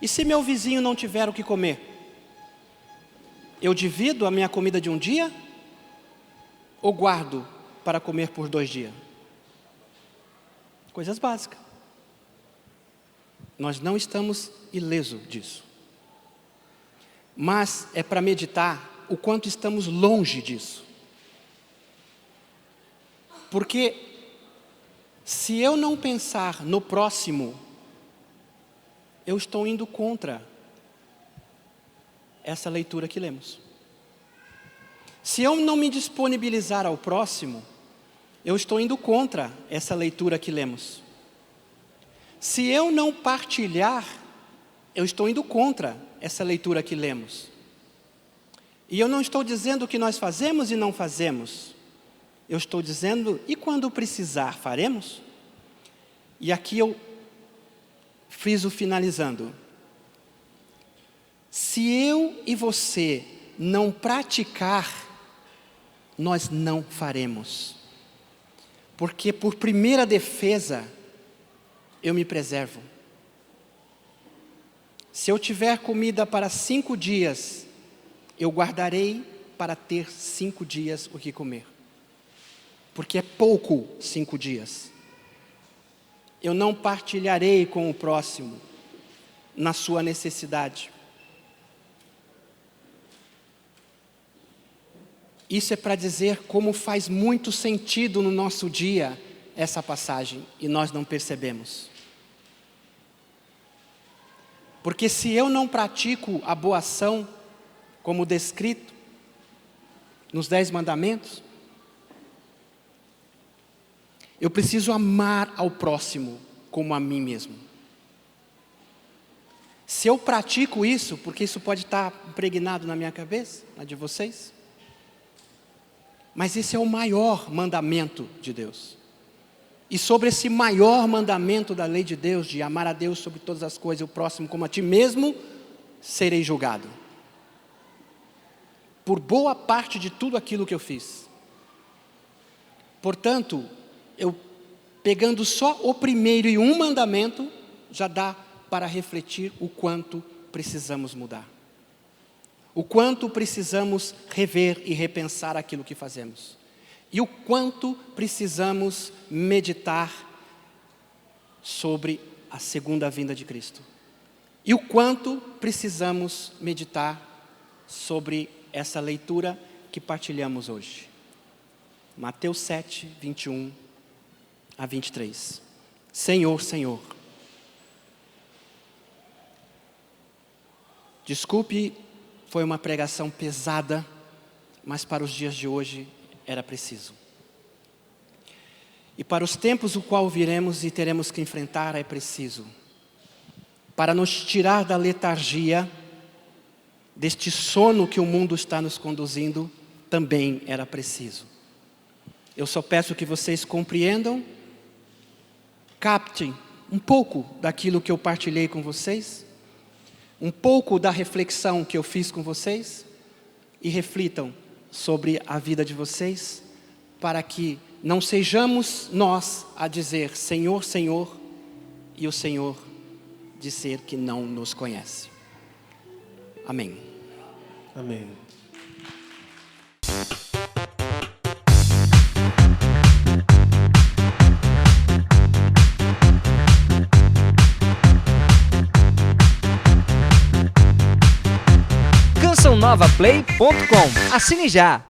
E se meu vizinho não tiver o que comer? Eu divido a minha comida de um dia? Ou guardo para comer por 2 dias? Coisas básicas. Nós não estamos ilesos disso. Mas é para meditar o quanto estamos longe disso. Porque se eu não pensar no próximo, eu estou indo contra essa leitura que lemos. Se eu não me disponibilizar ao próximo, eu estou indo contra essa leitura que lemos. Se eu não partilhar, eu estou indo contra essa leitura que lemos. E eu não estou dizendo o que nós fazemos e não fazemos. Eu estou dizendo, e quando precisar, faremos? E aqui eu friso finalizando. Se eu e você não praticar, nós não faremos. Porque por primeira defesa, eu me preservo. Se eu tiver comida para 5 dias, eu guardarei para ter 5 dias o que comer. Porque é pouco 5 dias. Eu não partilharei com o próximo na sua necessidade. Isso é para dizer como faz muito sentido no nosso dia essa passagem e nós não percebemos. Porque se eu não pratico a boa ação, como descrito nos 10 mandamentos, eu preciso amar ao próximo como a mim mesmo. Se eu pratico isso, porque isso pode estar impregnado na minha cabeça, na de vocês, mas esse é o maior mandamento de Deus. E sobre esse maior mandamento da lei de Deus, de amar a Deus sobre todas as coisas e o próximo como a ti mesmo, serei julgado. Por boa parte de tudo aquilo que eu fiz. Portanto, eu pegando só o primeiro e um mandamento, já dá para refletir o quanto precisamos mudar. O quanto precisamos rever e repensar aquilo que fazemos. E o quanto precisamos meditar sobre a segunda vinda de Cristo. E o quanto precisamos meditar sobre essa leitura que partilhamos hoje. Mateus 7, 21 a 23. Senhor, Senhor. Desculpe, foi uma pregação pesada, mas para os dias de hoje era preciso. E para os tempos o qual viremos e teremos que enfrentar é preciso. Para nos tirar da letargia, deste sono que o mundo está nos conduzindo, também era preciso. Eu só peço que vocês compreendam, captem um pouco daquilo que eu partilhei com vocês, um pouco da reflexão que eu fiz com vocês, e reflitam sobre a vida de vocês, para que não sejamos nós a dizer Senhor, Senhor, e o Senhor dizer que não nos conhece. Amém. Amém. CançãoNovaPlay.com. Assine já!